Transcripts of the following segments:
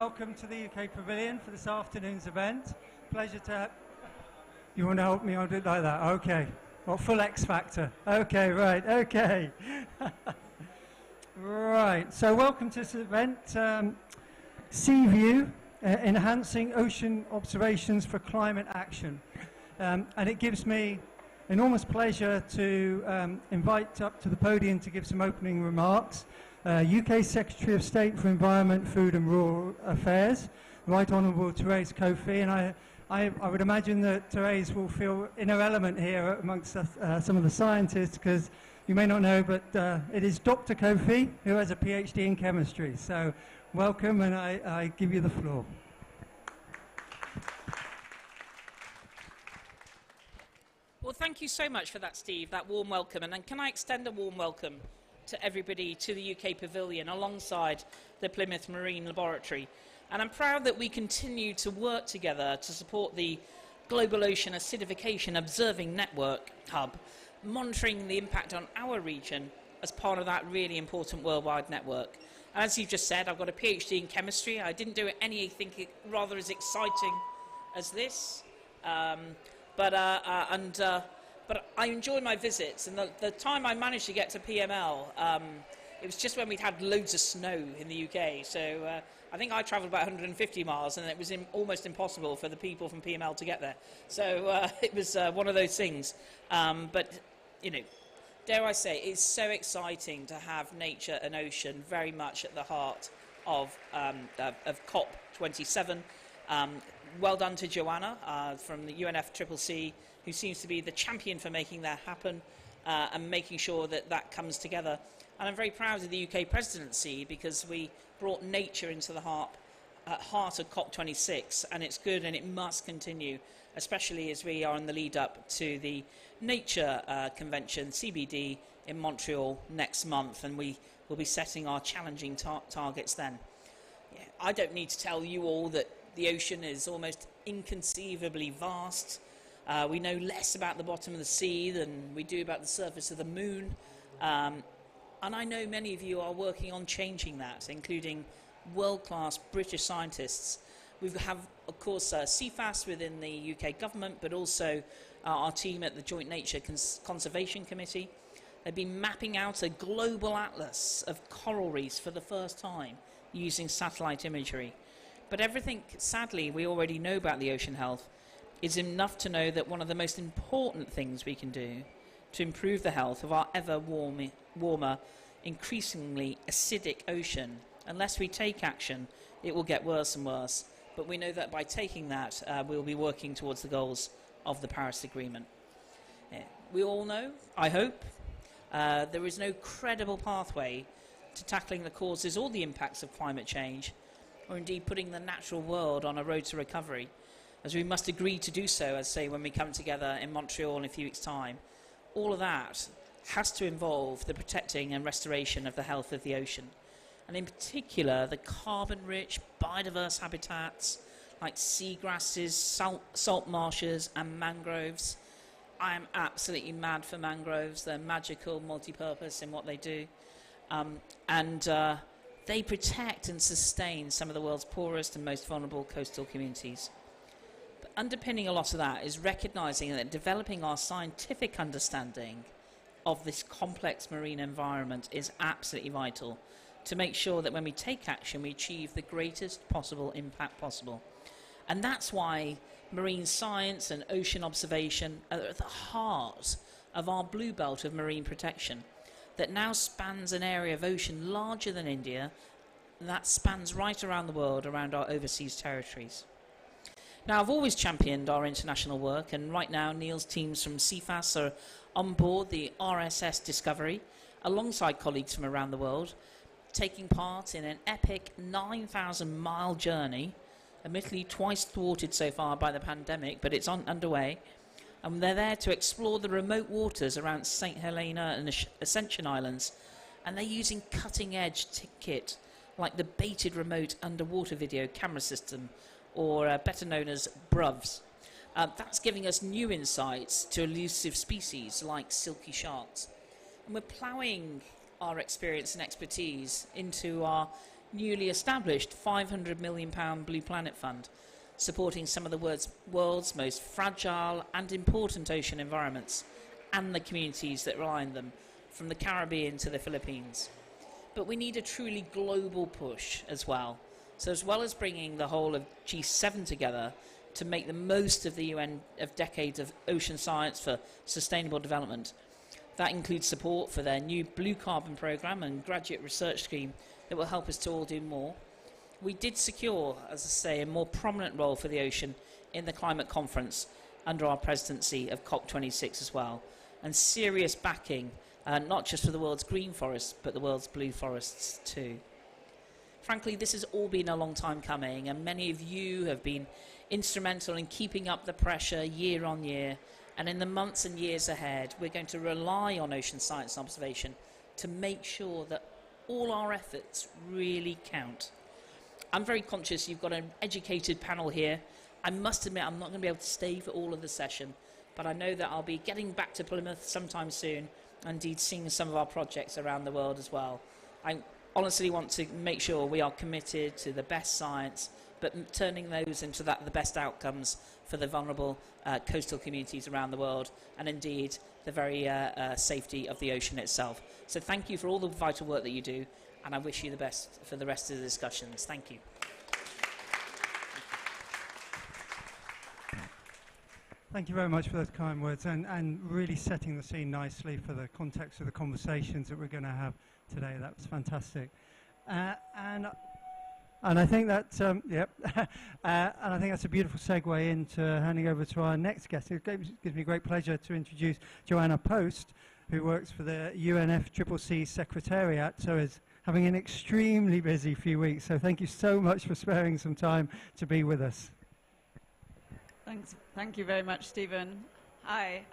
Welcome to the UK Pavilion for this afternoon's event. Pleasure to... You want to help me? I'll do it like that. Okay. Well, full X Factor. Okay, right. Okay. Right. So welcome to this event. Seaview, Enhancing Ocean Observations for Climate Action. And it gives me enormous pleasure to invite up to the podium to give some opening remarks UK Secretary of State for Environment, Food and Rural Affairs, Right Honourable Therese Coffey, and I would imagine that Therese will feel in her element here amongst some of the scientists, because you may not know, but it is Dr. Coffey who has a PhD in chemistry. So welcome, and I give you the floor. Well, thank you so much for that, Steve, that warm welcome. And then can I extend a warm welcome to everybody to the UK Pavilion alongside the Plymouth Marine Laboratory. And I'm proud that we continue to work together to support the Global Ocean Acidification Observing Network Hub, monitoring the impact on our region as part of that really important worldwide network. And as you've just said, I've got a PhD in chemistry. I didn't do anything rather as exciting as this. But I enjoy my visits, and the time I managed to get to PML, it was just when we'd had loads of snow in the UK. So I think I travelled about 150 miles, and it was almost impossible for the people from PML to get there. So it was one of those things. But, you know, dare I say, it's so exciting to have nature and ocean very much at the heart of COP27. Well done to Joanna from the UNFCCC, who seems to be the champion for making that happen and making sure that that comes together. And I'm very proud of the UK presidency, because we brought nature into the heart of COP26, and it's good and it must continue, especially as we are in the lead up to the Nature Convention, CBD, in Montreal next month, and we will be setting our challenging targets then. Yeah, I don't need to tell you all that the ocean is almost inconceivably vast. We know less about the bottom of the sea than we do about the surface of the moon. And I know many of you are working on changing that, including world-class British scientists. We have, of course, CFAS within the UK government, but also our team at the Joint Nature Conservation Committee. They've been mapping out a global atlas of coral reefs for the first time using satellite imagery. But everything, sadly, we already know about the ocean health is enough to know that one of the most important things we can do to improve the health of our ever warmer, increasingly acidic ocean, unless we take action, it will get worse and worse. But we know that by taking that, we'll be working towards the goals of the Paris Agreement. We all know, I hope, there is no credible pathway to tackling the causes or the impacts of climate change, or indeed putting the natural world on a road to recovery, as we must agree to do so, as say when we come together in Montreal in a few weeks' time. All of that has to involve the protecting and restoration of the health of the ocean, and in particular the carbon-rich biodiverse habitats like seagrasses, salt marshes and mangroves. I am absolutely mad for mangroves. They're magical, multi-purpose in what they do. They protect and sustain some of the world's poorest and most vulnerable coastal communities. But underpinning a lot of that is recognising that developing our scientific understanding of this complex marine environment is absolutely vital to make sure that when we take action, we achieve the greatest possible impact possible. And that's why marine science and ocean observation are at the heart of our blue belt of marine protection, that now spans an area of ocean larger than India, and that spans right around the world, around our overseas territories. Now, I've always championed our international work, and right now Neil's teams from CFAS are on board the RSS Discovery, alongside colleagues from around the world, taking part in an epic 9,000-mile journey, admittedly twice thwarted so far by the pandemic, but it's underway. And they're there to explore the remote waters around St. Helena and Ascension Islands. And they're using cutting-edge kit like the Baited Remote Underwater Video Camera System, or better known as BRUVs. That's giving us new insights to elusive species like silky sharks. And we're ploughing our experience and expertise into our newly established £500 million Blue Planet Fund, supporting some of the world's most fragile and important ocean environments and the communities that rely on them, from the Caribbean to the Philippines. But we need a truly global push as well. So as well as bringing the whole of G7 together to make the most of the UN of decades of ocean science for sustainable development, that includes support for their new Blue Carbon Programme and graduate research scheme that will help us to all do more. We did secure, as I say, a more prominent role for the ocean in the climate conference under our presidency of COP26 as well, and serious backing, not just for the world's green forests, but the world's blue forests too. Frankly, this has all been a long time coming, and many of you have been instrumental in keeping up the pressure year on year, and in the months and years ahead, we're going to rely on ocean science and observation to make sure that all our efforts really count. I'm very conscious you've got an educated panel here. I must admit I'm not going to be able to stay for all of the session, but I know that I'll be getting back to Plymouth sometime soon, and indeed seeing some of our projects around the world as well. I honestly want to make sure we are committed to the best science, but turning those into the best outcomes for the vulnerable coastal communities around the world, and indeed the very safety of the ocean itself. So thank you for all the vital work that you do, and I wish you the best for the rest of the discussions. Thank you. Thank you very much for those kind words, and really setting the scene nicely for the context of the conversations that we're going to have today. That was fantastic. And I think that, and I think that's a beautiful segue into handing over to our next guest. It gives me great pleasure to introduce Joanna Post, who works for the UNFCCC Secretariat, so is having an extremely busy few weeks. So thank you so much for sparing some time to be with us. Thanks. Thank you very much, Stephen. Hi.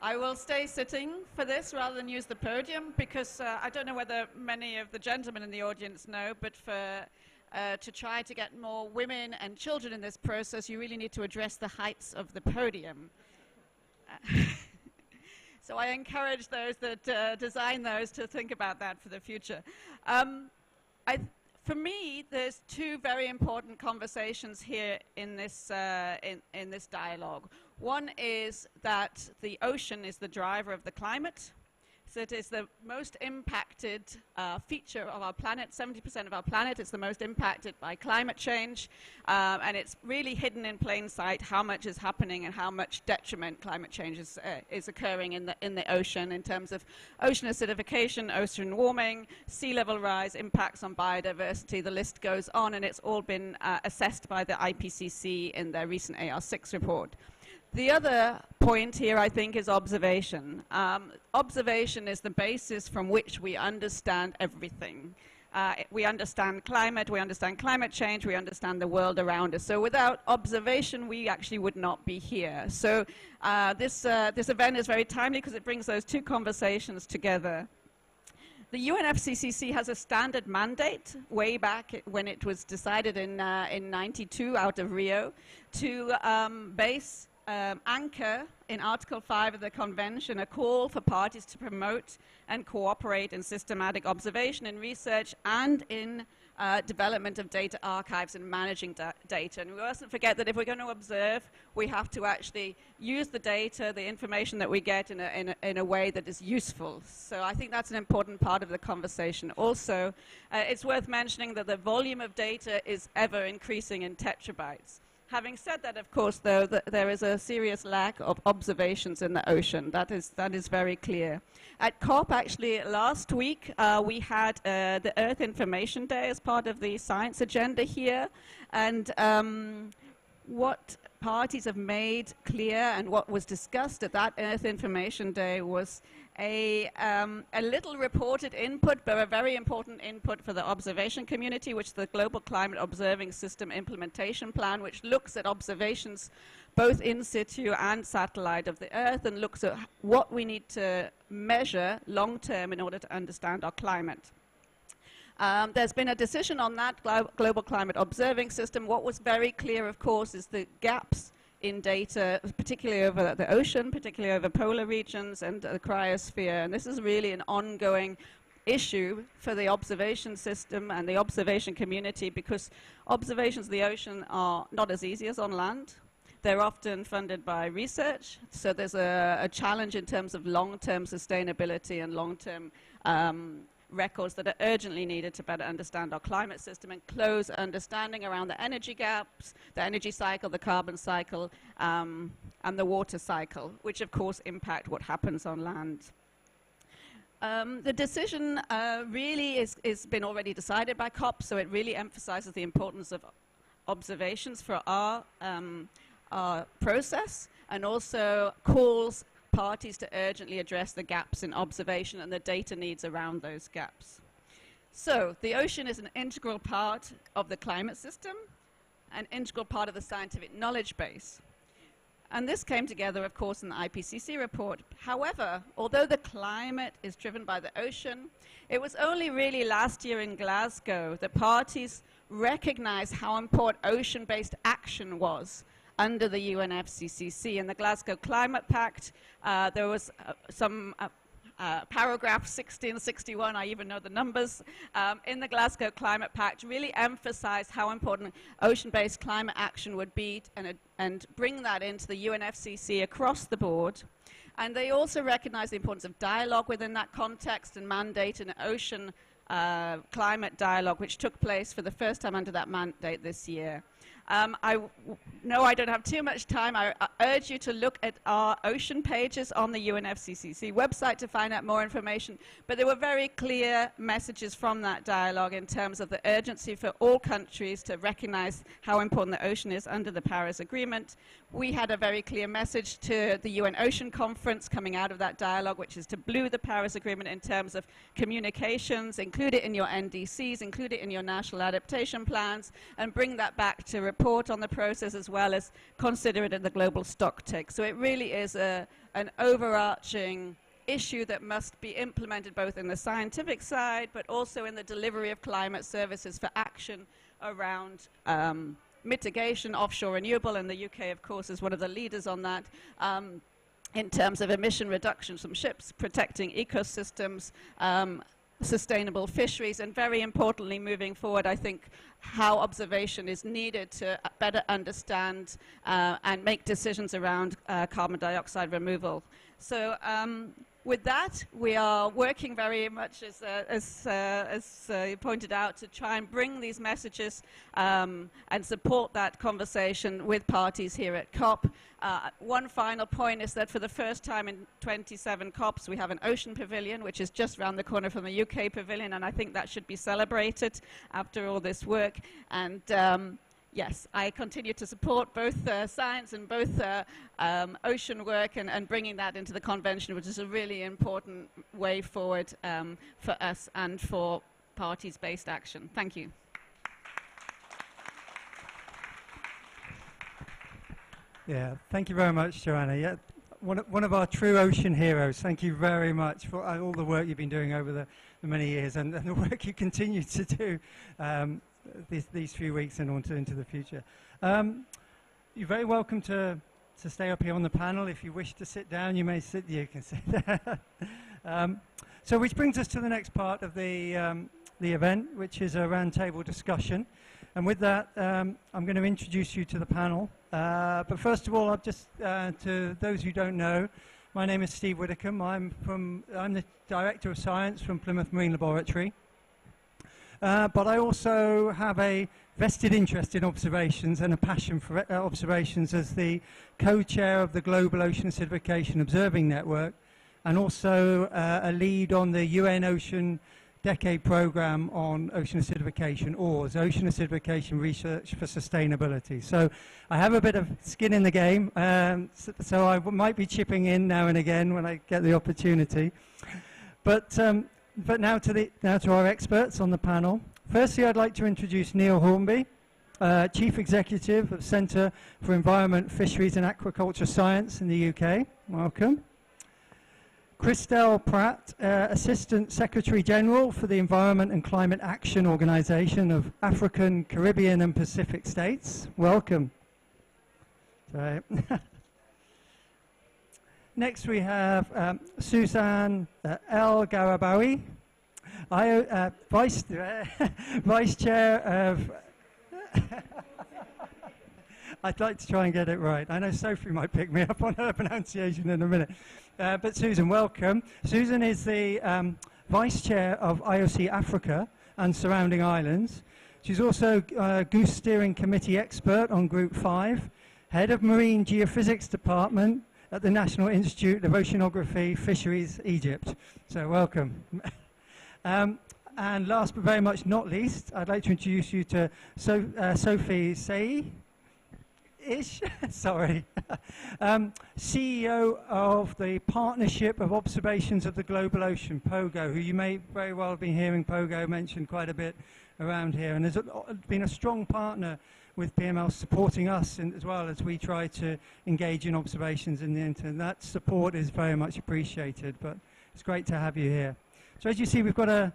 I will stay sitting for this rather than use the podium, because I don't know whether many of the gentlemen in the audience know, but to try to get more women and children in this process, you really need to address the heights of the podium. So I encourage those that design those to think about that for the future. For me, there's two very important conversations here in this dialogue. One is that the ocean is the driver of the climate. So it is the most impacted feature of our planet. 70% of our planet is the most impacted by climate change. And it's really hidden in plain sight how much is happening and how much detriment climate change is occurring in the ocean in terms of ocean acidification, ocean warming, sea level rise, impacts on biodiversity. The list goes on, and it's all been assessed by the IPCC in their recent AR6 report. The other point here, I think, is observation. Observation is the basis from which we understand everything. We understand climate, we understand climate change, we understand the world around us. So without observation, we actually would not be here. So this event is very timely because it brings those two conversations together. The UNFCCC has a standard mandate way back when it was decided in '92 out of Rio to anchor in Article 5 of the Convention a call for parties to promote and cooperate in systematic observation and research and in development of data archives and managing data. And we mustn't forget that if we're going to observe, we have to actually use the data, the information that we get in a way that is useful. So I think that's an important part of the conversation. Also, it's worth mentioning that the volume of data is ever increasing in tetrabytes. Having said that, of course, though, there is a serious lack of observations in the ocean. That is very clear. At COP, actually, last week, we had the Earth Information Day as part of the science agenda here. And what parties have made clear and what was discussed at that Earth Information Day was a little reported input, but a very important input for the observation community, which is the Global Climate Observing System Implementation Plan, which looks at observations both in situ and satellite of the Earth and looks at what we need to measure long-term in order to understand our climate. There's been a decision on that Global Climate Observing System. What was very clear, of course, is the gaps in data, particularly over the ocean, particularly over polar regions and the cryosphere. And this is really an ongoing issue for the observation system and the observation community, because observations of the ocean are not as easy as on land. They're often funded by research, so there's a challenge in terms of long-term sustainability and long-term records that are urgently needed to better understand our climate system and close understanding around the energy gaps, the energy cycle, the carbon cycle, and the water cycle, which of course impact what happens on land. The decision really is been already decided by COP, so it really emphasizes the importance of observations for our process, and also calls parties to urgently address the gaps in observation and the data needs around those gaps. So the ocean is an integral part of the climate system, an integral part of the scientific knowledge base. And this came together, of course, in the IPCC report. However, although the climate is driven by the ocean, it was only really last year in Glasgow that parties recognized how important ocean-based action was under the UNFCCC. In the Glasgow Climate Pact, there was some paragraph 60 and 61, I even know the numbers, in the Glasgow Climate Pact really emphasized how important ocean-based climate action would be, and bring that into the UNFCCC across the board. And they also recognized the importance of dialogue within that context and mandate an ocean climate dialogue, which took place for the first time under that mandate this year. I know I don't have too much time. I urge you to look at our ocean pages on the UNFCCC website to find out more information. But there were very clear messages from that dialogue in terms of the urgency for all countries to recognize how important the ocean is under the Paris Agreement. We had a very clear message to the UN Ocean Conference coming out of that dialogue, which is to blue the Paris Agreement in terms of communications, include it in your NDCs, include it in your national adaptation plans, and bring that back to report on the process, as well as consider it in the global stocktake. So it really is an overarching issue that must be implemented both in the scientific side, but also in the delivery of climate services for action around mitigation, offshore renewable, and the UK, of course, is one of the leaders on that, in terms of emission reductions from ships, protecting ecosystems, sustainable fisheries, and very importantly, moving forward, I think how observation is needed to better understand and make decisions around carbon dioxide removal. So with that, we are working very much, as you pointed out, to try and bring these messages and support that conversation with parties here at COP. One final point is that for the first time in 27 COPs, we have an ocean pavilion, which is just around the corner from the UK pavilion, and I think that should be celebrated after all this work. And yes, I continue to support both science and both ocean work, and bringing that into the convention, which is a really important way forward for us and for parties-based action. Thank you. Yeah, thank you very much, Joanna. Yeah, one of our true ocean heroes. Thank you very much for all the work you've been doing over the many years, and the work you continue to do these few weeks and on into the future. You're very welcome to stay up here on the panel. If you wish to sit down, you may sit. You can sit there. So, which brings us to the next part of the event, which is a roundtable discussion. And with that, I'm going to introduce you to the panel. But first of all, I'll just, to those who don't know, my name is Steve Widdicombe. I'm the Director of Science from Plymouth Marine Laboratory. But I also have a vested interest in observations and a passion for observations as the co-chair of the Global Ocean Acidification Observing Network, and also a lead on the UN Ocean Decade Programme on Ocean Acidification, OARS, Ocean Acidification Research for Sustainability. So I have a bit of skin in the game, so I might be chipping in now and again when I get the opportunity. But now to our experts on the panel. Firstly, I'd like to introduce Neil Hornby, Chief Executive of Centre for Environment, Fisheries and Aquaculture Science in the UK. Welcome. Christelle Pratt, Assistant Secretary General for the Environment and Climate Action Organization of African, Caribbean and Pacific States. Welcome. Sorry. Next we have Suzanne El Garabawi, Vice Chair of... I'd like to try and get it right. I know Sophie might pick me up on her pronunciation in a minute. But Susan, welcome. Susan is the Vice Chair of IOC Africa and surrounding islands. She's also Goose Steering Committee expert on Group 5, Head of Marine Geophysics Department at the National Institute of Oceanography, Fisheries, Egypt. So welcome. And last but very much not least, I'd like to introduce you to Sophie Sayi. Sorry, CEO of the Partnership of Observations of the Global Ocean, POGO, who you may very well have been hearing POGO mentioned quite a bit around here, and has been a strong partner with PML supporting us as well as we try to engage in observations in the internet. That support is very much appreciated, but it's great to have you here. So as you see, we've got a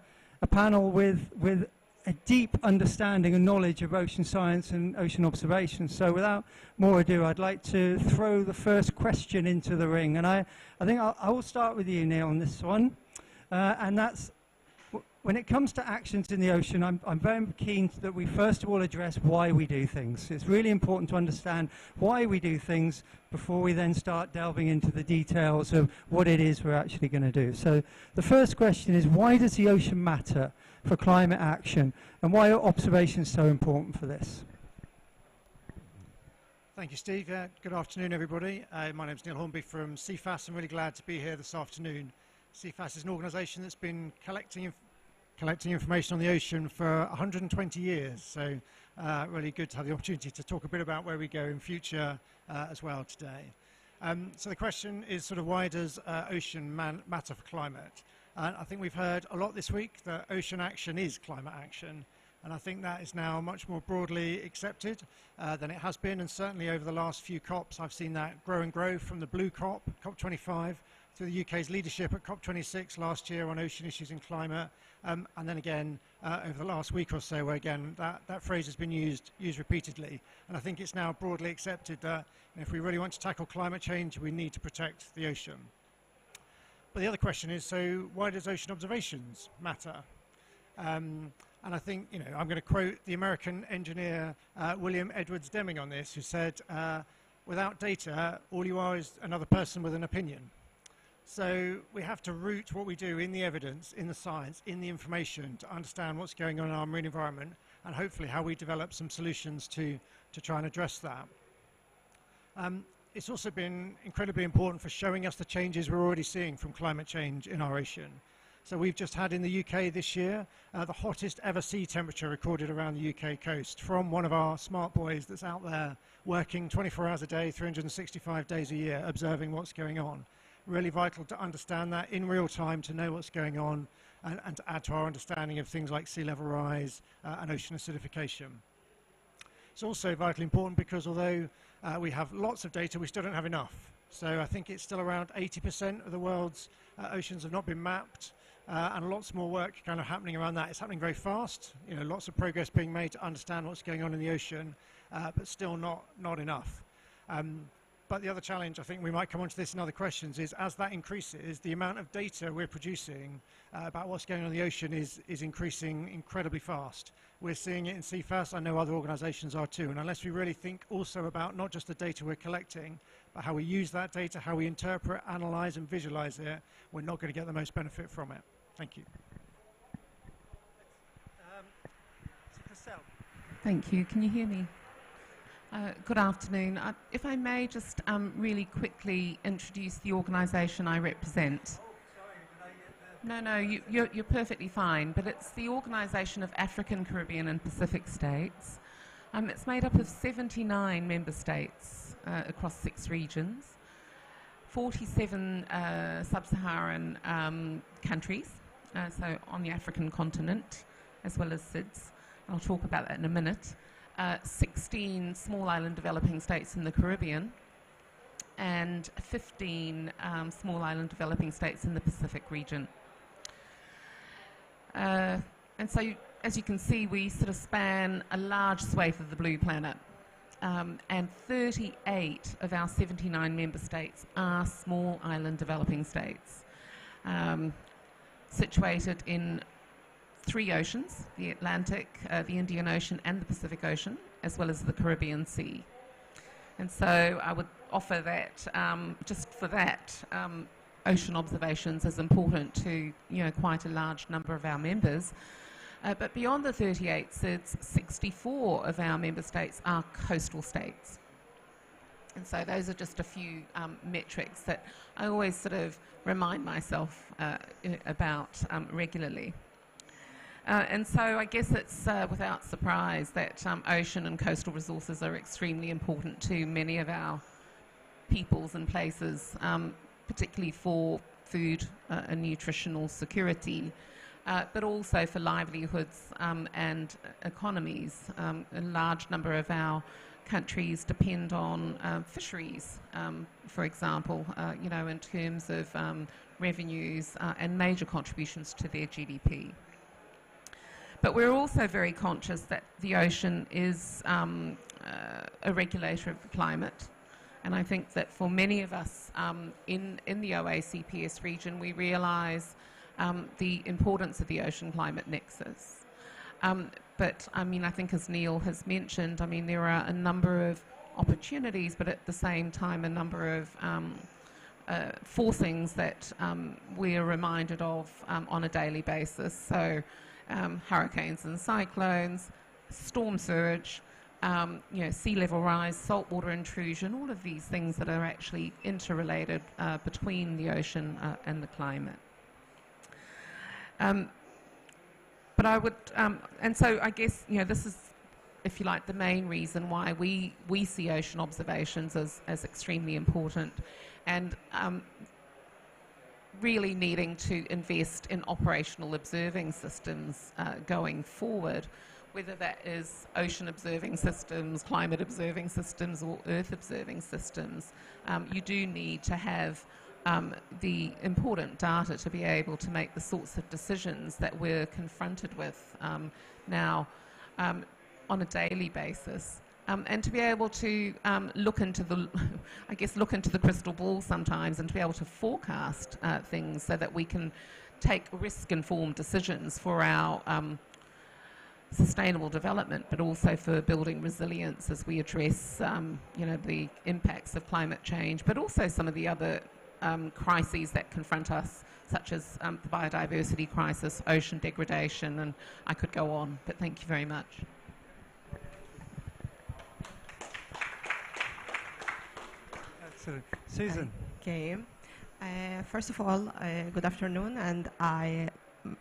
panel with a deep understanding and knowledge of ocean science and ocean observation. So without more ado, I'd like to throw the first question into the ring. And I think I will start with you, Neil, on this one. And that's, when it comes to actions in the ocean, I'm very keen that we first of all address why we do things. It's really important to understand why we do things before we then start delving into the details of what it is we're actually going to do. So the first question is, why does the ocean matter for climate action, and why are observations so important for this? Thank you, Steve. Good afternoon, everybody. My name is Neil Hornby from CFAS. I'm really glad to be here this afternoon. CFAS is an organisation that's been collecting information on the ocean for 120 years, so really good to have the opportunity to talk a bit about where we go in future as well today. So the question is sort of, why does ocean matter for climate? I think we've heard a lot this week that ocean action is climate action, and I think that is now much more broadly accepted than it has been, and certainly over the last few COPs I've seen that grow and grow, from the Blue COP, COP25, to the UK's leadership at COP26 last year on ocean issues and climate, and then again over the last week or so, where again that phrase has been used repeatedly. And I think it's now broadly accepted that if we really want to tackle climate change, we need to protect the ocean. But the other question is, so why does ocean observations matter? And I think, I'm going to quote the American engineer William Edwards Deming on this, who said, without data, all you are is another person with an opinion. So we have to root what we do in the evidence, in the science, in the information, to understand what's going on in our marine environment, and hopefully how we develop some solutions to try and address that. It's also been incredibly important for showing us the changes we're already seeing from climate change in our ocean. So we've just had in the UK this year the hottest ever sea temperature recorded around the UK coast from one of our smart boys that's out there working 24 hours a day, 365 days a year, observing what's going on. Really vital to understand that in real time, to know what's going on, and to add to our understanding of things like sea level rise and ocean acidification. It's also vitally important because although we have lots of data, we still don't have enough. So I think it's still around 80% of the world's oceans have not been mapped, and lots more work kind of happening around that. It's happening very fast, lots of progress being made to understand what's going on in the ocean, but still not enough. But the other challenge, I think we might come on to this in other questions, is as that increases, the amount of data we're producing about what's going on in the ocean is increasing incredibly fast. We're seeing it in CFAS. I know other organisations are too. And unless we really think also about not just the data we're collecting, but how we use that data, how we interpret, analyse and visualise it, we're not going to get the most benefit from it. Thank you. Thank you. Can you hear me? Good afternoon. If I may just really quickly introduce the organisation I represent. No, you're perfectly fine, but it's the Organisation of African, Caribbean and Pacific States. It's made up of 79 member states across 6 regions, 47 sub-Saharan countries, so on the African continent, as well as SIDS. I'll talk about that in a minute. 16 small island developing states in the Caribbean, and 15 small island developing states in the Pacific region. And so, as you can see, we sort of span a large swathe of the blue planet, and 38 of our 79 member states are small island developing states, situated in three oceans, the Atlantic, the Indian Ocean and the Pacific Ocean, as well as the Caribbean Sea. And so I would offer that, just for that, ocean observations is important to quite a large number of our members. But beyond the 38 SIDS, 64 of our member states are coastal states. And so those are just a few metrics that I always sort of remind myself about regularly. And so I guess it's without surprise that ocean and coastal resources are extremely important to many of our peoples and places, particularly for food and nutritional security, but also for livelihoods and economies. A large number of our countries depend on fisheries, for example, in terms of revenues and major contributions to their GDP. But we're also very conscious that the ocean is a regulator of the climate. And I think that for many of us in the OACPS region, we realise the importance of the ocean-climate nexus. But I mean, I think as Neil has mentioned, I mean, there are a number of opportunities, but at the same time, a number of forcings that we're reminded of on a daily basis. So hurricanes and cyclones, storm surge, sea level rise, saltwater intrusion, all of these things that are actually interrelated between the ocean and the climate. But I would, and so I guess, this is, if you like, the main reason why we see ocean observations as extremely important, and really needing to invest in operational observing systems going forward, whether that is ocean observing systems, climate observing systems, or earth observing systems. You do need to have the important data to be able to make the sorts of decisions that we're confronted with now on a daily basis. And to be able to look into the crystal ball sometimes, and to be able to forecast things so that we can take risk-informed decisions for our sustainable development, but also for building resilience as we address the impacts of climate change, but also some of the other crises that confront us, such as the biodiversity crisis, ocean degradation, and I could go on, but thank you very much. Excellent. Susan. Okay. First of all, good afternoon, and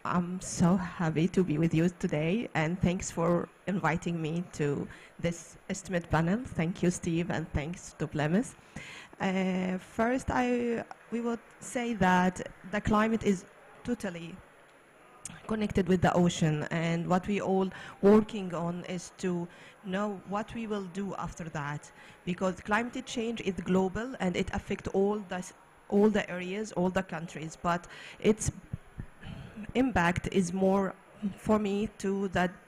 I'm so happy to be with you today, and thanks for inviting me to this estimate panel. Thank you, Steve, and thanks to Blemis. First, we would say that the climate is totally connected with the ocean, and what we all working on is to know what we will do after that, because climate change is global and it affects all the areas, all the countries, but its impact is more, for me,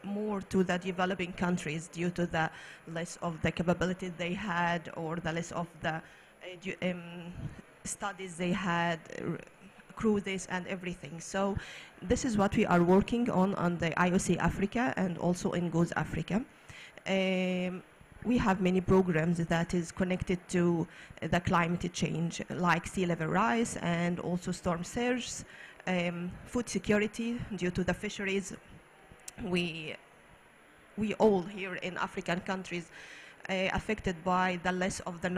more to the developing countries due to the less of the capability they had, or the less of the studies they had, cruises and everything. So this is what we are working on the IOC Africa and also in GOES Africa. We have many programs that is connected to the climate change, like sea level rise and also storm surge, food security due to the fisheries. We all here in African countries affected by the less of the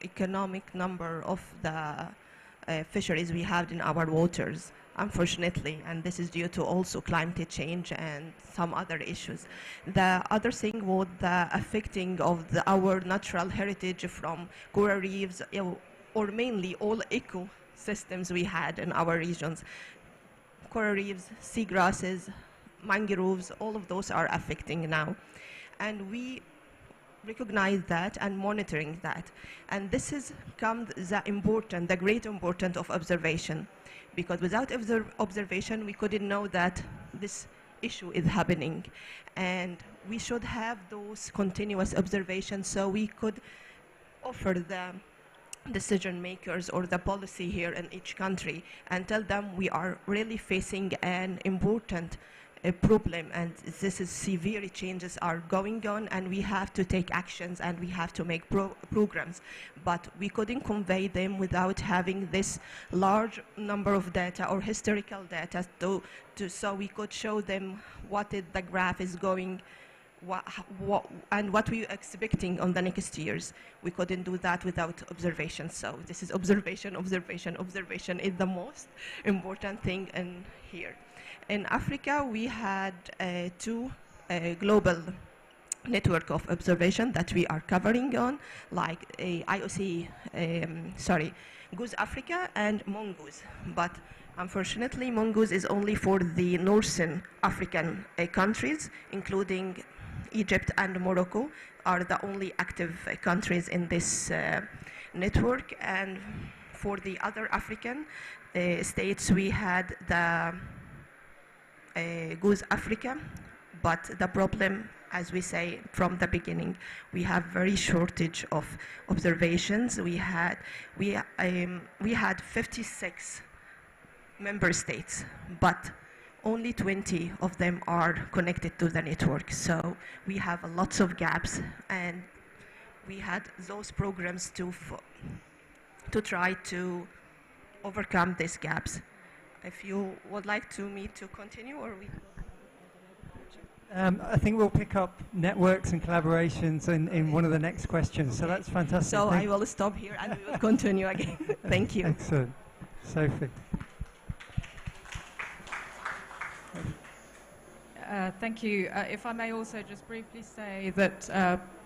economic number of the fisheries we have in our waters, unfortunately, and this is due to also climate change and some other issues. The other thing was the affecting of our natural heritage from coral reefs, or mainly all ecosystems we had in our regions. Coral reefs, seagrasses, mangroves, all of those are affecting now. And we recognize that and monitoring that. And this is the great importance of observation, because without observation, we couldn't know that this issue is happening. And we should have those continuous observations so we could offer the decision makers or the policy here in each country and tell them we are really facing an important a problem, and this is severe changes are going on, and we have to take actions and we have to make programs. But we couldn't convey them without having this large number of data or historical data so we could show them what the graph is going and what we are expecting on the next years. We couldn't do that without observation. So this is observation, observation, observation is the most important thing in here. In Africa, we had two global network of observation that we are covering on, like IOC, Goose Africa and Mongoose. But unfortunately, Mongoose is only for the Northern African countries, including Egypt and Morocco are the only active countries in this network. And for the other African states, we had the Goose Africa, but the problem, as we say from the beginning, we have very shortage of observations. We had 56 member states, but only 20 of them are connected to the network. So we have lots of gaps, and we had those programs to try to overcome these gaps. If you would like me to continue, or we... I think we'll pick up networks and collaborations in one of the next questions. So that's fantastic. So I will stop here and we will continue again. Thank you. Excellent. Sophie. Thank you. If I may also just briefly say that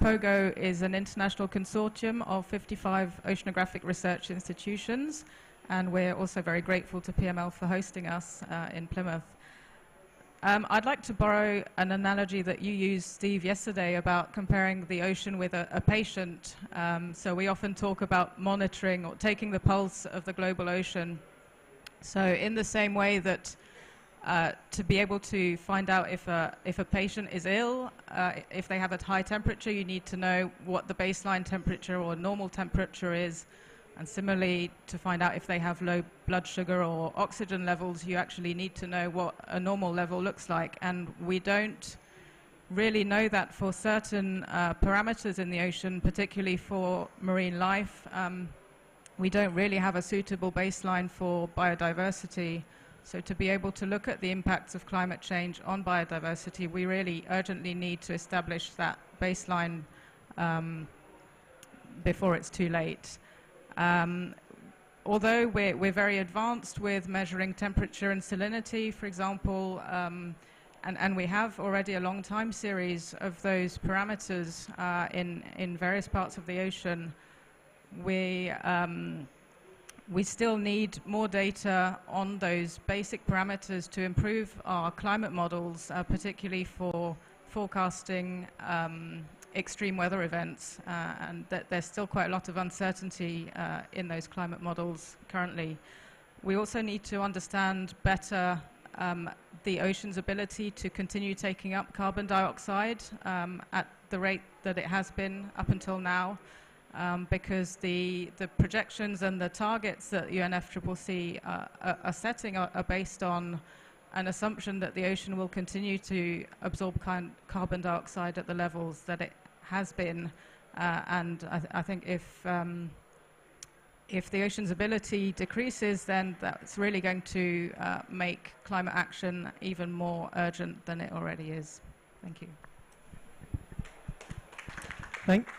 POGO is an international consortium of 55 oceanographic research institutions, and we're also very grateful to PML for hosting us in Plymouth. I'd like to borrow an analogy that you used, Steve, yesterday about comparing the ocean with a patient. So we often talk about monitoring or taking the pulse of the global ocean. So in the same way that to be able to find out if a patient is ill, if they have a high temperature, you need to know what the baseline temperature or normal temperature is. And similarly, to find out if they have low blood sugar or oxygen levels, you actually need to know what a normal level looks like. And we don't really know that for certain parameters in the ocean, particularly for marine life. We don't really have a suitable baseline for biodiversity. So to be able to look at the impacts of climate change on biodiversity, we really urgently need to establish that baseline before it's too late. Although we're very advanced with measuring temperature and salinity, for example, and we have already a long time series of those parameters in various parts of the ocean, we still need more data on those basic parameters to improve our climate models, particularly for forecasting extreme weather events, and that there's still quite a lot of uncertainty in those climate models currently. We also need to understand better the ocean's ability to continue taking up carbon dioxide at the rate that it has been up until now, because the projections and the targets that UNFCCC are setting are based on an assumption that the ocean will continue to absorb carbon dioxide at the levels that it has been, and I think if the ocean's ability decreases, then that's really going to make climate action even more urgent than it already is. Thank you.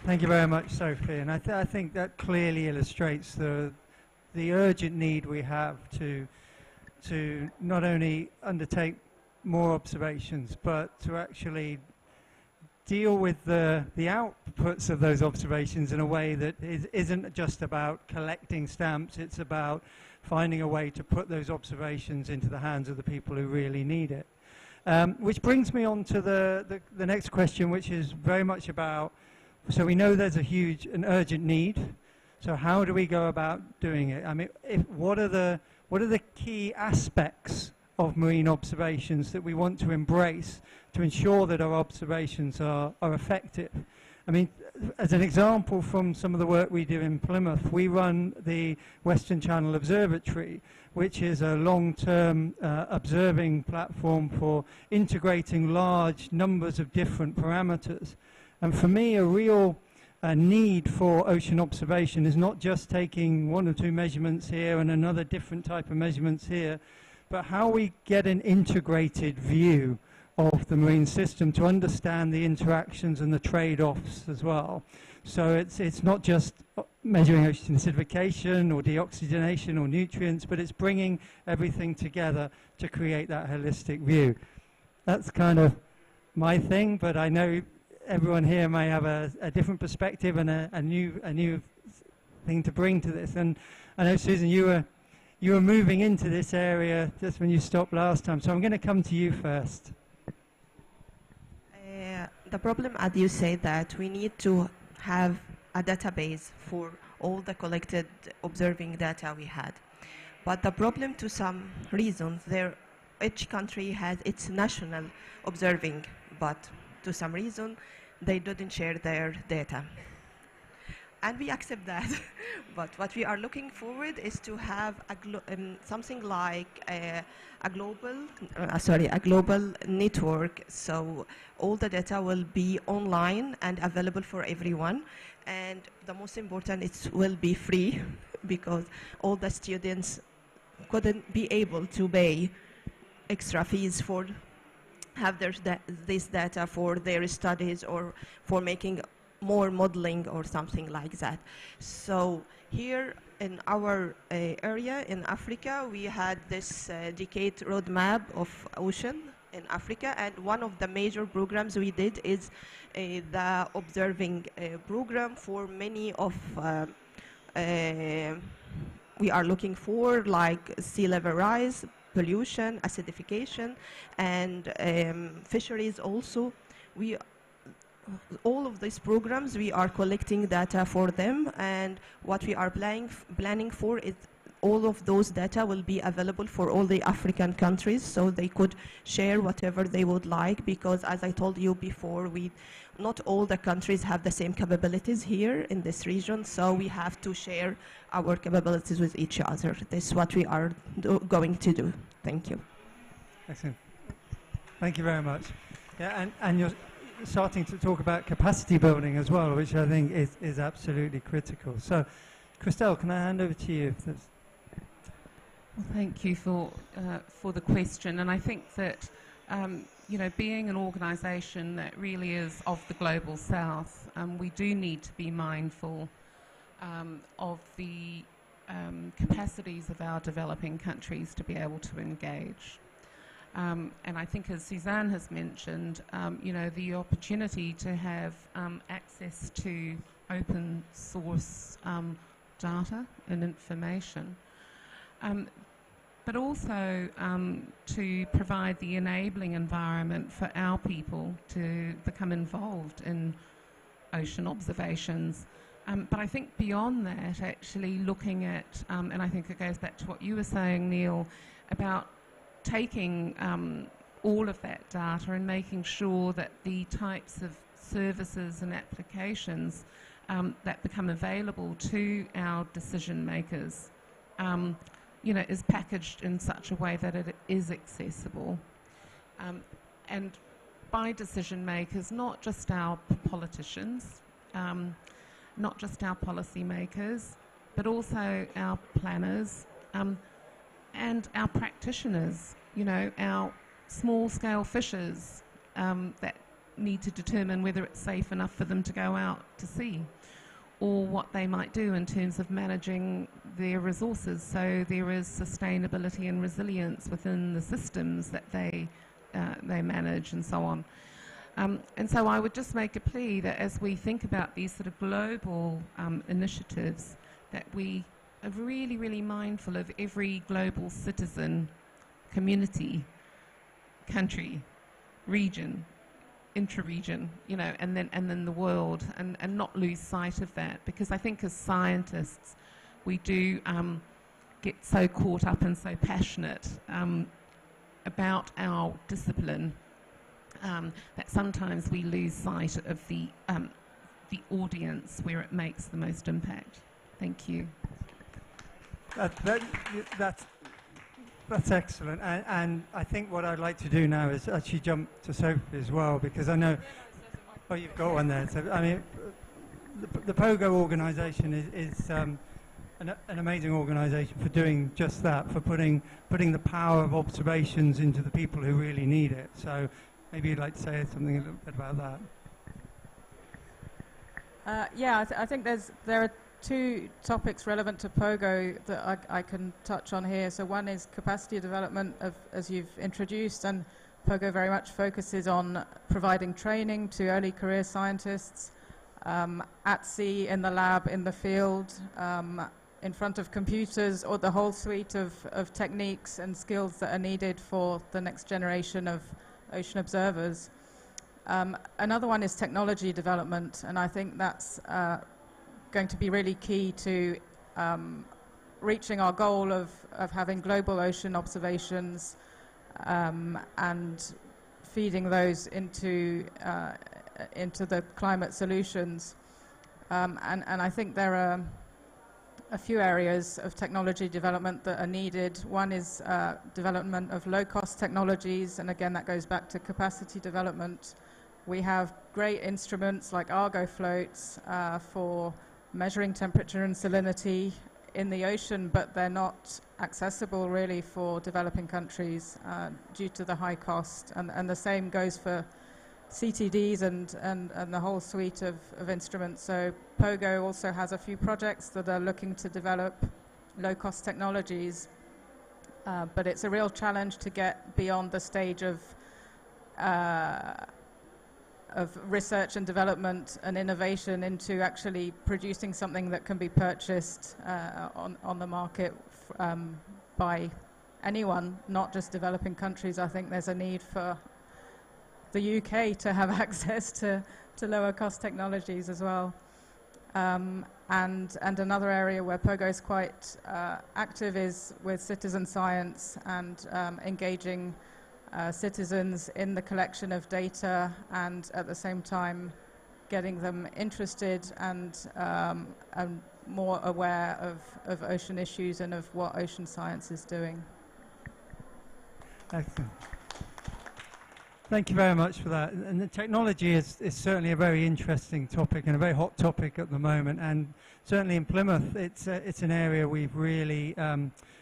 Thank you very much, Sophie. And I think that clearly illustrates the urgent need we have to not only undertake more observations, but to actually deal with the outputs of those observations in a way that isn't just about collecting stamps. It's about finding a way to put those observations into the hands of the people who really need it. Which brings me on to the next question, which is very much about, so we know there's an urgent need. So how do we go about doing it? I mean, what are the key aspects of marine observations that we want to embrace to ensure that our observations are effective? I mean, as an example from some of the work we do in Plymouth, we run the Western Channel Observatory, which is a long-term observing platform for integrating large numbers of different parameters. And for me, a real need for ocean observation is not just taking 1 or 2 measurements here and another different type of measurements here, but how we get an integrated view of the marine system to understand the interactions and the trade-offs as well. So it's not just measuring ocean acidification or deoxygenation or nutrients, but it's bringing everything together to create that holistic view. That's kind of my thing, but I know everyone here may have a different perspective and a new thing to bring to this. And I know, Susan, you were moving into this area just when you stopped last time, so I'm going to come to you first. The problem, as you say, that we need to have a database for all the collected observing data we had. But the problem, to some reasons, each country has its national observing, but to some reason, they didn't share their data. And we accept that. But what we are looking forward is to have something like a global network. So all the data will be online and available for everyone. And the most important, it will be free, because all the students couldn't be able to pay extra fees for have this data for their studies or for making more modeling or something like that. So here in our area in Africa, we had this decade roadmap of ocean in Africa, and one of the major programs we did is the observing program for many of we are looking for, like sea level rise, pollution, acidification, and fisheries also. All of these programs, we are collecting data for them, and what we are planning for is all of those data will be available for all the African countries, so they could share whatever they would like, because as I told you before, not all the countries have the same capabilities here in this region, so we have to share our capabilities with each other. This is what we are going to do. Thank you. Excellent. Thank you very much. Yeah, and you're starting to talk about capacity building as well, which I think is absolutely critical. So, Christelle, can I hand over to you? Well, thank you for the question, and I think that you know, being an organisation that really is of the global south, we do need to be mindful of the capacities of our developing countries to be able to engage. And I think, as Suzanne has mentioned, you know, the opportunity to have access to open source data and information, but also to provide the enabling environment for our people to become involved in ocean observations. But I think beyond that, actually looking at, and I think it goes back to what you were saying, Neil, about taking all of that data and making sure that the types of services and applications that become available to our decision makers, you know, is packaged in such a way that it is accessible. And by decision makers, not just our politicians, not just our policy makers, but also our planners, and our practitioners, you know, our small-scale fishers that need to determine whether it's safe enough for them to go out to sea, or what they might do in terms of managing their resources, so there is sustainability and resilience within the systems that they manage, and so on. And so I would just make a plea that as we think about these sort of global initiatives, that we are really, really mindful of every global citizen, community, country, region, intra-region, you know, and then the world, and not lose sight of that, because I think as scientists we do get so caught up and so passionate about our discipline that sometimes we lose sight of the the audience where it makes the most impact. Thank you. That's excellent, and I think what I'd like to do now is actually jump to Sophie as well, because I know. Oh, you've got one there. So I mean, the POGO organisation is an amazing organisation for doing just that, for putting the power of observations into the people who really need it. So maybe you'd like to say something a little bit about that. Yeah, I think there are two topics relevant to POGO that I can touch on here. So one is capacity development, as you've introduced, and POGO very much focuses on providing training to early career scientists at sea, in the lab, in the field, in front of computers, or the whole suite of techniques and skills that are needed for the next generation of ocean observers. Another one is technology development, and I think that's going to be really key to reaching our goal of having global ocean observations and feeding those into the climate solutions. And I think there are a few areas of technology development that are needed. One is development of low-cost technologies, and again that goes back to capacity development. We have great instruments like Argo floats for measuring temperature and salinity in the ocean, but they're not accessible really for developing countries due to the high cost. And the same goes for CTDs and the whole suite of instruments. So POGO also has a few projects that are looking to develop low-cost technologies, but it's a real challenge to get beyond the stage of research and development and innovation into actually producing something that can be purchased on the market by anyone, not just developing countries. I think there's a need for the UK to have access to lower cost technologies as well. And another area where POGO is quite active is with citizen science and engaging citizens in the collection of data, and at the same time getting them interested and more aware of ocean issues and of what ocean science is doing. Excellent. Thank you very much for that. And the technology is certainly a very interesting topic and a very hot topic at the moment. And certainly in Plymouth, it's an area we've really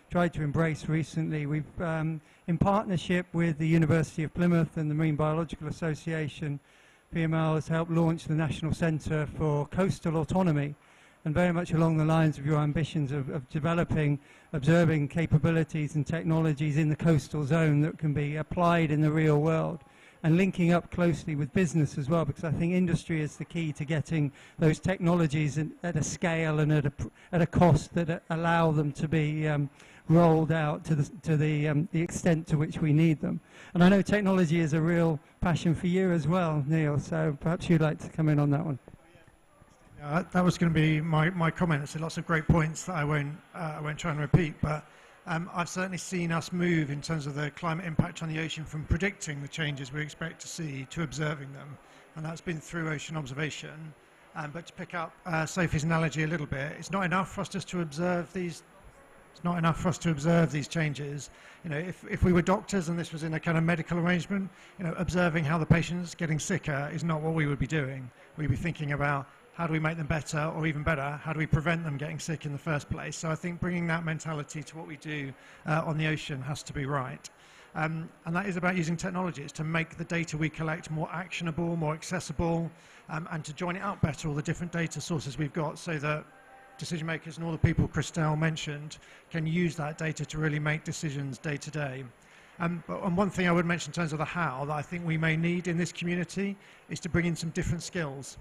tried to embrace recently. We've, in partnership with the University of Plymouth and the Marine Biological Association, PML has helped launch the National Centre for Coastal Autonomy, and very much along the lines of your ambitions of developing observing capabilities and technologies in the coastal zone that can be applied in the real world, and linking up closely with business as well, because I think industry is the key to getting those technologies at a scale and at a cost that allow them to be rolled out to the extent to which we need them. And I know technology is a real passion for you as well, Neil, so perhaps you'd like to come in on that one. That was going to be my comment. So lots of great points that I won't try and repeat, but I've certainly seen us move in terms of the climate impact on the ocean from predicting the changes we expect to see to observing them, and that's been through ocean observation. But to pick up Sophie's analogy a little bit, it's not enough for us just to observe these. It's not enough for us to observe these changes. You know, if we were doctors and this was in a kind of medical arrangement, you know, observing how the patient's getting sicker is not what we would be doing. We'd be thinking about how do we make them better, or even better, how do we prevent them getting sick in the first place? So I think bringing that mentality to what we do on the ocean has to be right. And that is about using technology. It's to make the data we collect more actionable, more accessible, and to join it up better, all the different data sources we've got, so that decision makers and all the people Christelle mentioned can use that data to really make decisions day to day. And one thing I would mention in terms of the how that I think we may need in this community is to bring in some different skills.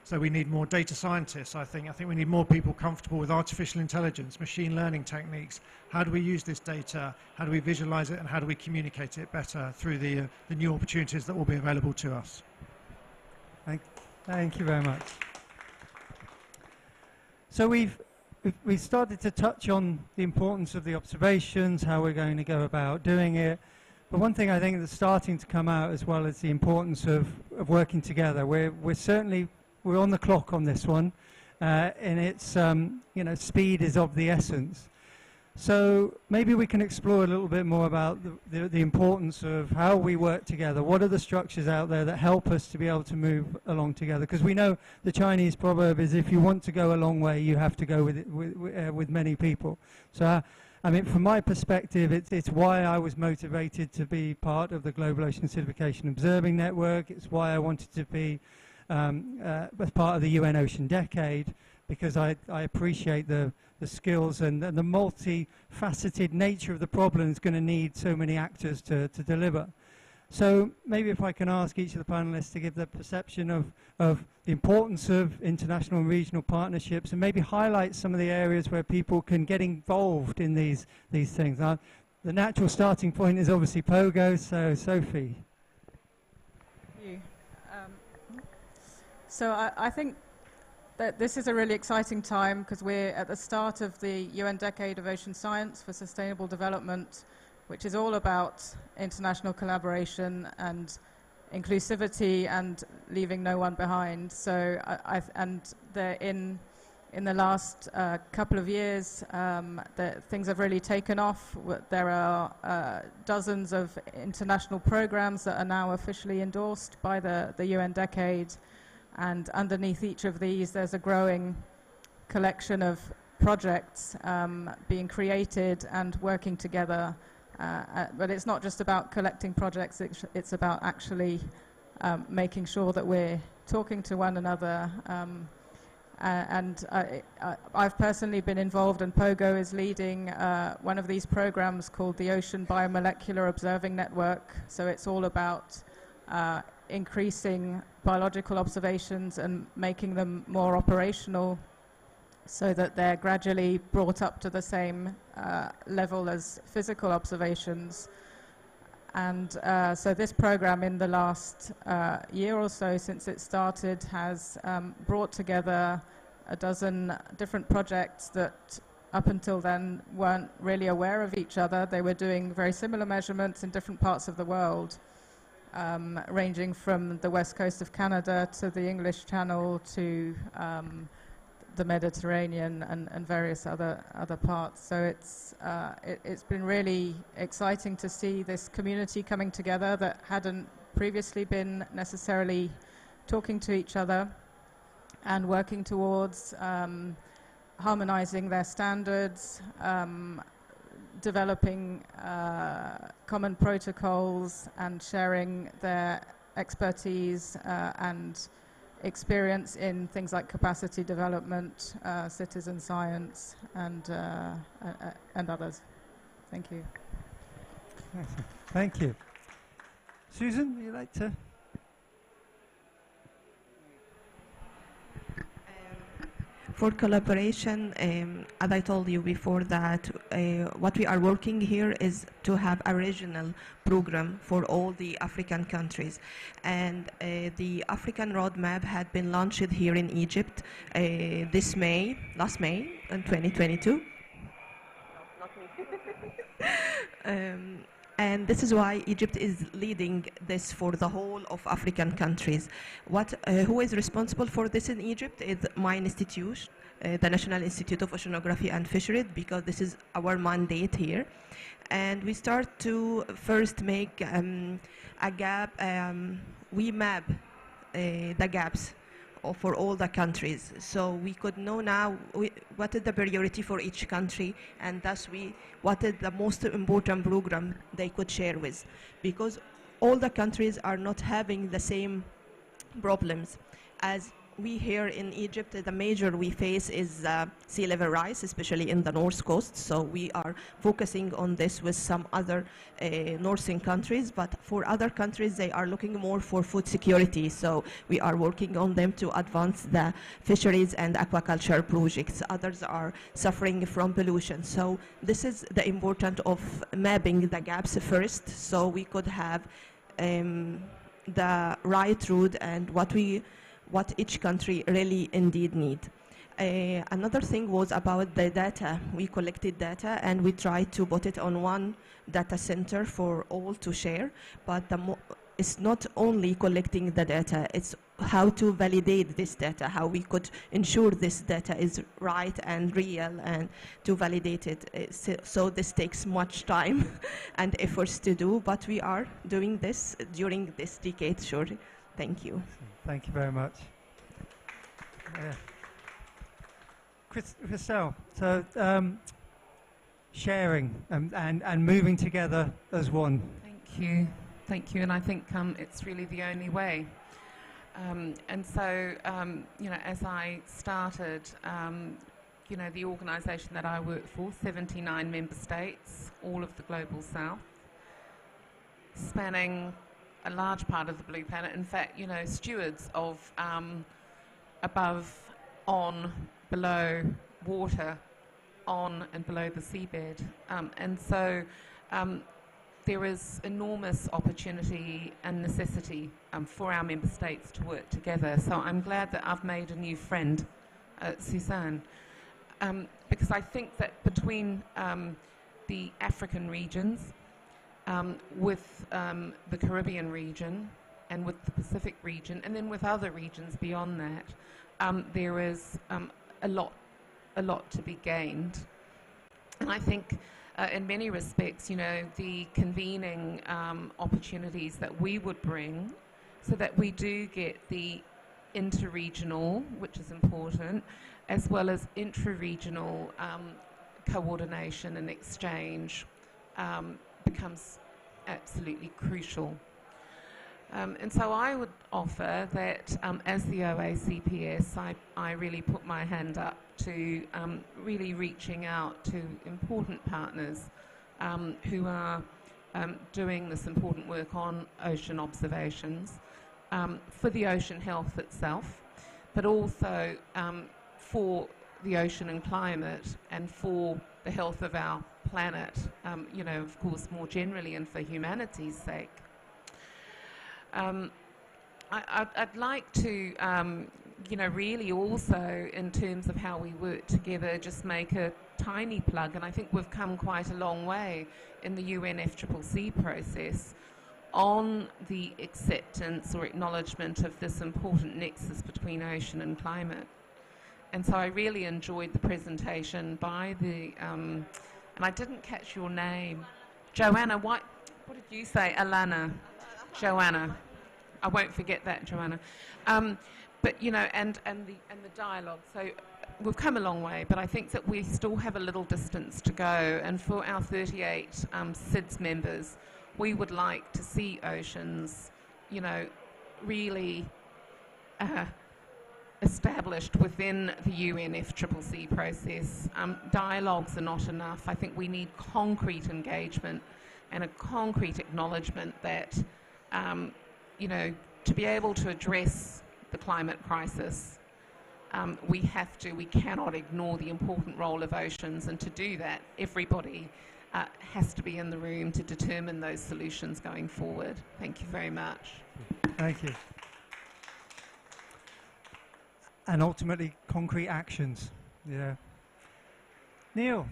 So we need more data scientists, I think. I think we need more people comfortable with artificial intelligence, machine learning techniques. How do we use this data? How do we visualize it? And how do we communicate it better through the new opportunities that will be available to us? Thank you very much. So we've started to touch on the importance of the observations, how we're going to go about doing it. But one thing I think that's starting to come out as well is the importance of working together. We're certainly we're on the clock on this one, and it's speed is of the essence. So maybe we can explore a little bit more about the importance of how we work together. What are the structures out there that help us to be able to move along together? Because we know the Chinese proverb is, if you want to go a long way, you have to go with many people. So I mean, from my perspective, it's why I was motivated to be part of the Global Ocean Acidification Observing Network. It's why I wanted to be as part of the UN Ocean Decade, because I appreciate the skills and the multifaceted nature of the problem is going to need so many actors to deliver. So maybe if I can ask each of the panelists to give their perception of the importance of international and regional partnerships, and maybe highlight some of the areas where people can get involved in these things. Now, the natural starting point is obviously Pogo, so Sophie. Thank you. So I think that this is a really exciting time because we're at the start of the UN Decade of Ocean Science for Sustainable Development, which is all about international collaboration and inclusivity and leaving no one behind. So in the last couple of years, things have really taken off. There are dozens of international programs that are now officially endorsed by the UN Decade. And underneath each of these, there's a growing collection of projects being created and working together. But it's not just about collecting projects, it's about actually making sure that we're talking to one another. I've personally been involved, and Pogo is leading one of these programs called the Ocean Biomolecular Observing Network. So it's all about increasing biological observations and making them more operational so that they're gradually brought up to the same level as physical observations. And so this program in the last year or so since it started has brought together a dozen different projects that up until then weren't really aware of each other. They were doing very similar measurements in different parts of the world. Ranging from the west coast of Canada to the English Channel to the Mediterranean and various other parts. So it's been really exciting to see this community coming together that hadn't previously been necessarily talking to each other and working towards harmonizing their standards, developing common protocols and sharing their expertise and experience in things like capacity development, citizen science, and others. Thank you. Thank you. Susan, would you like to? For collaboration, as I told you before, that what we are working here is to have a regional program for all the African countries. And the African roadmap had been launched here in Egypt last May in 2022. And this is why Egypt is leading this for the whole of African countries. Who is responsible for this in Egypt is my institute, the National Institute of Oceanography and Fisheries, because this is our mandate here. And we start to first make a gap, we map the gaps for all the countries. So we could know now what is the priority for each country, and thus what is the most important program they could share with. Because all the countries are not having the same problems. As we here in Egypt, the major we face is sea level rise, especially in the north coast. So we are focusing on this with some other northern countries, but for other countries, they are looking more for food security. So we are working on them to advance the fisheries and aquaculture projects. Others are suffering from pollution. So this is the importance of mapping the gaps first, so we could have the right route and what each country really indeed need. Another thing was about the data. We collected data and we tried to put it on one data center for all to share, but it's not only collecting the data, it's how to validate this data, how we could ensure this data is right and real, and to validate it. So this takes much time and efforts to do, but we are doing this during this decade, sure. Thank you. Thank you very much. Christelle, so sharing and moving together as one. Thank you, and I think it's really the only way. And so, you know, as I started, you know, the organisation that I work for, 79 member states, all of the global south, spanning a large part of the blue planet. In fact, you know, stewards of above, on, below water, on and below the seabed. And so there is enormous opportunity and necessity for our member states to work together. So I'm glad that I've made a new friend, Suzanne, because I think that between the African regions, with the Caribbean region and with the Pacific region, and then with other regions beyond that, there is a lot to be gained. And I think in many respects, you know, the convening opportunities that we would bring, so that we do get the interregional, which is important, as well as intra-regional coordination and exchange becomes absolutely crucial. And so I would offer that as the OACPS, I really put my hand up to really reaching out to important partners who are doing this important work on ocean observations for the ocean health itself, but also for the ocean and climate and for the health of our planet, you know, of course, more generally and for humanity's sake. I'd like to, you know, really also in terms of how we work together, just make a tiny plug, and I think we've come quite a long way in the UNFCCC process on the acceptance or acknowledgement of this important nexus between ocean and climate. And so I really enjoyed the presentation by the, and I didn't catch your name, Joanna, what did you say? Alana. Joanna. I won't forget that, Joanna. But, you know, and the dialogue. So we've come a long way, but I think that we still have a little distance to go. And for our 38 SIDS members, we would like to see oceans, you know, really established within the UNFCCC process. Dialogues are not enough. I think we need concrete engagement and a concrete acknowledgement that, you know, to be able to address the climate crisis, we cannot ignore the important role of oceans, and to do that, everybody has to be in the room to determine those solutions going forward. Thank you very much. Thank you. And ultimately, concrete actions. Yeah. Neil,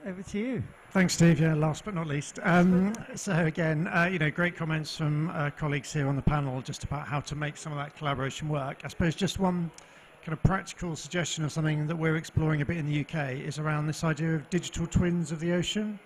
over to you. Thanks, Steve. Yeah, last but not least. So again, you know, great comments from colleagues here on the panel just about how to make some of that collaboration work. I suppose just one kind of practical suggestion of something that we're exploring a bit in the UK is around this idea of digital twins of the ocean.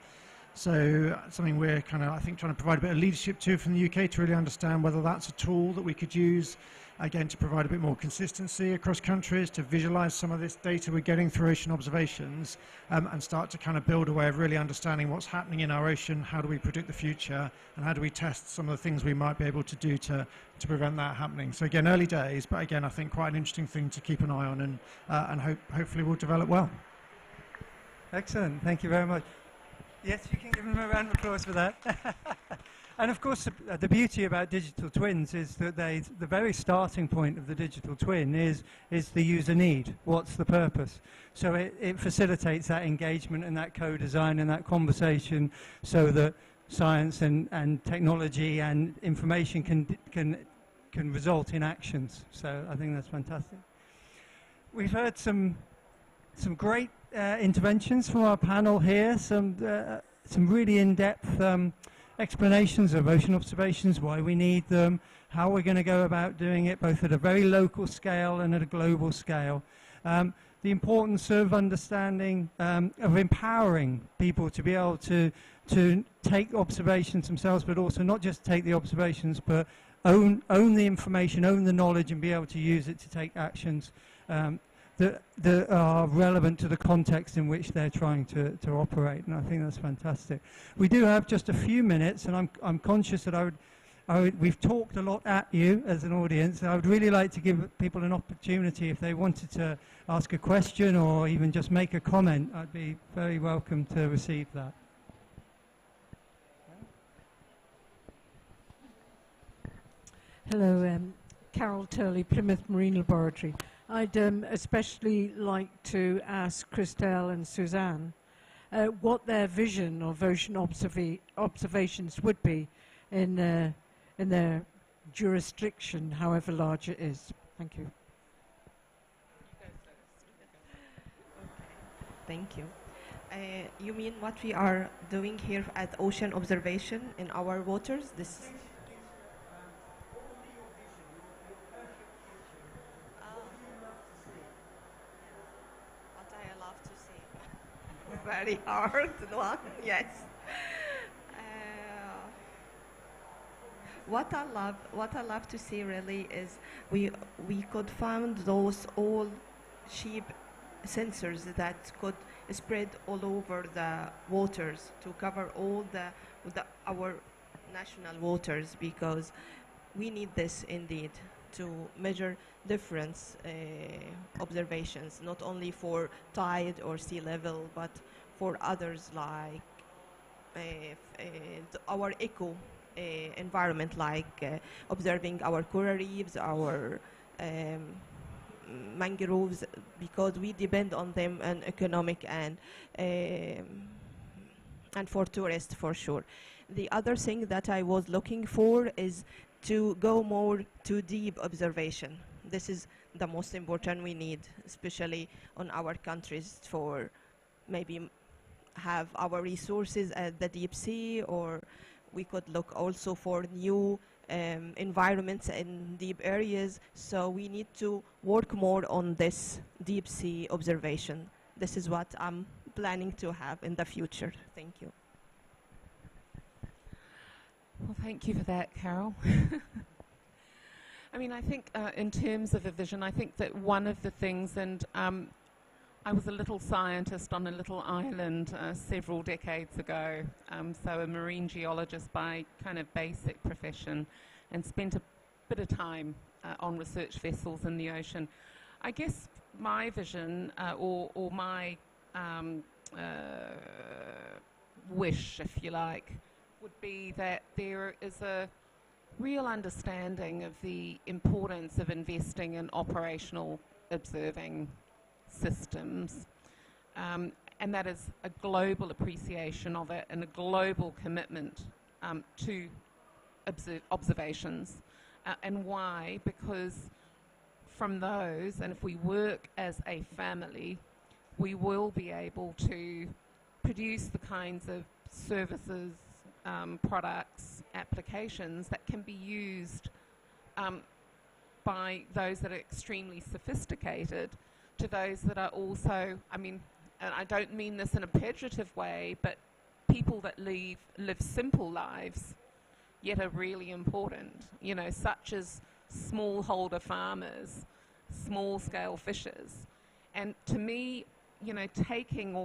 So something we're kind of, I think, trying to provide a bit of leadership to from the UK to really understand whether that's a tool that we could use, again, to provide a bit more consistency across countries, to visualize some of this data we're getting through ocean observations, and start to kind of build a way of really understanding what's happening in our ocean, how do we predict the future, and how do we test some of the things we might be able to do to prevent that happening. So again, early days, but again, I think quite an interesting thing to keep an eye on, and hopefully will develop well. Excellent. Thank you very much. Yes, you can give them a round of applause for that. And of course, the beauty about digital twins is that the very starting point of the digital twin is the user need. What's the purpose? So it facilitates that engagement and that co-design and that conversation, so that science and technology and information can result in actions. So I think that's fantastic. We've heard some great interventions from our panel here. Some really in-depth explanations of ocean observations, why we need them, how we're going to go about doing it, both at a very local scale and at a global scale. The importance of understanding, of empowering people to be able to take observations themselves, but also not just take the observations, but own the information, own the knowledge, and be able to use it to take actions that are relevant to the context in which they're trying to operate. And I think that's fantastic. We do have just a few minutes, and I'm conscious that we've talked a lot at you as an audience. I would really like to give people an opportunity if they wanted to ask a question or even just make a comment. I'd be very welcome to receive that. Hello, Carol Turley, Plymouth Marine Laboratory. I'd especially like to ask Christelle and Suzanne what their vision of ocean observations would be in their jurisdiction, however large it is. Thank you. Thank you. You mean what we are doing here at ocean observation in our waters? This. What I love to see. Very hard one. Yes. What I love to see really is we could find those all sheep sensors that could spread all over the waters to cover all our national waters, because we need this indeed to measure different observations, not only for tide or sea level, but for others like our eco environment, like observing our coral reefs, our mangroves, because we depend on them and economic and for tourists for sure. The other thing that I was looking for is to go more to deep observation. This is the most important we need, especially on our countries, for maybe have our resources at the deep sea, or we could look also for new environments in deep areas. So we need to work more on this deep sea observation. This is what I'm planning to have in the future. Thank you. Well, thank you for that, Carol. I mean, I think in terms of a vision, I think that one of the things, and I was a little scientist on a little island several decades ago, so a marine geologist by kind of basic profession, and spent a bit of time on research vessels in the ocean. I guess my vision or my wish, if you like, would be that there is a real understanding of the importance of investing in operational observing systems, and that is a global appreciation of it and a global commitment to observations. And why? Because from those, and if we work as a family, we will be able to produce the kinds of services, products, applications that can be used by those that are extremely sophisticated to those that are also, I mean, and I don't mean this in a pejorative way, but people that live simple lives yet are really important, you know, such as smallholder farmers, small-scale fishers. And to me, you know, taking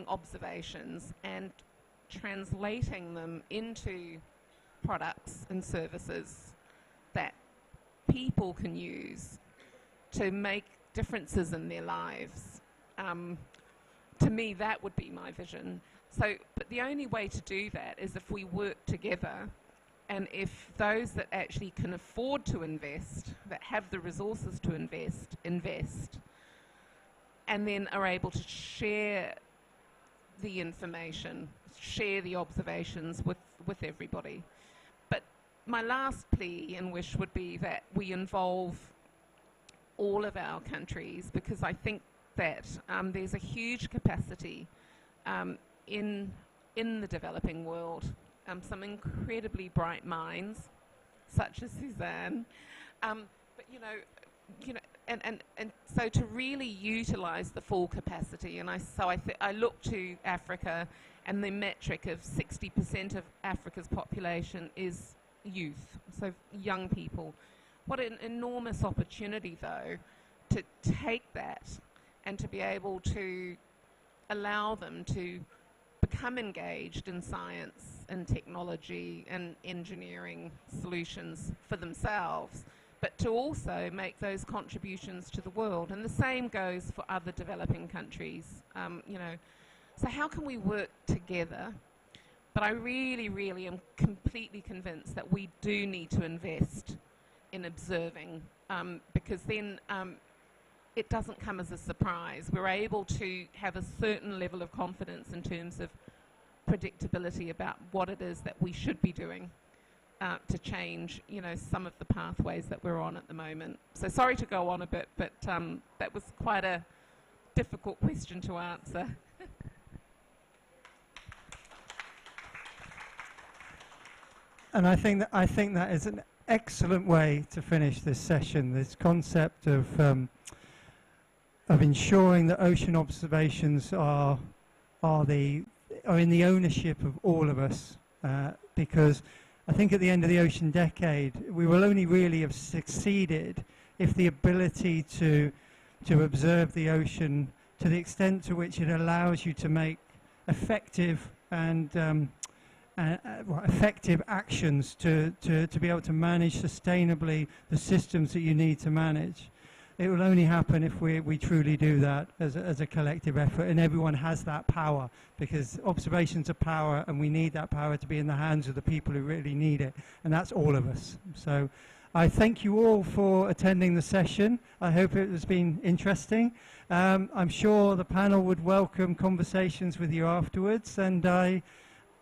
observations and translating them into products and services that people can use to make differences in their lives. To me, that would be my vision. So, but the only way to do that is if we work together, and if those that actually can afford to invest, that have the resources to invest, and then are able to share the information, share the observations with everybody. But my last plea and wish would be that we involve all of our countries, because I think that there's a huge capacity in the developing world, some incredibly bright minds such as Suzanne. But and so to really utilise the full capacity, and I look to Africa, and the metric of 60% of Africa's population is youth, so young people. What an enormous opportunity, though, to take that and to be able to allow them to become engaged in science and technology and engineering solutions for themselves, but to also make those contributions to the world. And the same goes for other developing countries. So how can we work together? But I really, really am completely convinced that we do need to invest in observing, because then it doesn't come as a surprise. We're able to have a certain level of confidence in terms of predictability about what it is that we should be doing to change, some of the pathways that we're on at the moment. So sorry to go on a bit, but that was quite a difficult question to answer. And I think that is an excellent way to finish this session. This concept of ensuring that ocean observations are in the ownership of all of us, because I think at the end of the ocean decade we will only really have succeeded if the ability to observe the ocean to the extent to which it allows you to make effective and effective actions to be able to manage sustainably the systems that you need to manage. It will only happen if we truly do that as a collective effort, and everyone has that power, because observations are power, and we need that power to be in the hands of the people who really need it, and that's all of us. So I thank you all for attending the session. I hope it has been interesting. I'm sure the panel would welcome conversations with you afterwards, and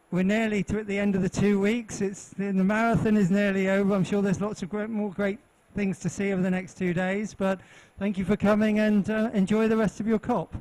we're nearly at the end of the 2 weeks. The marathon is nearly over. I'm sure there's lots of more great things to see over the next 2 days, but thank you for coming, and enjoy the rest of your COP.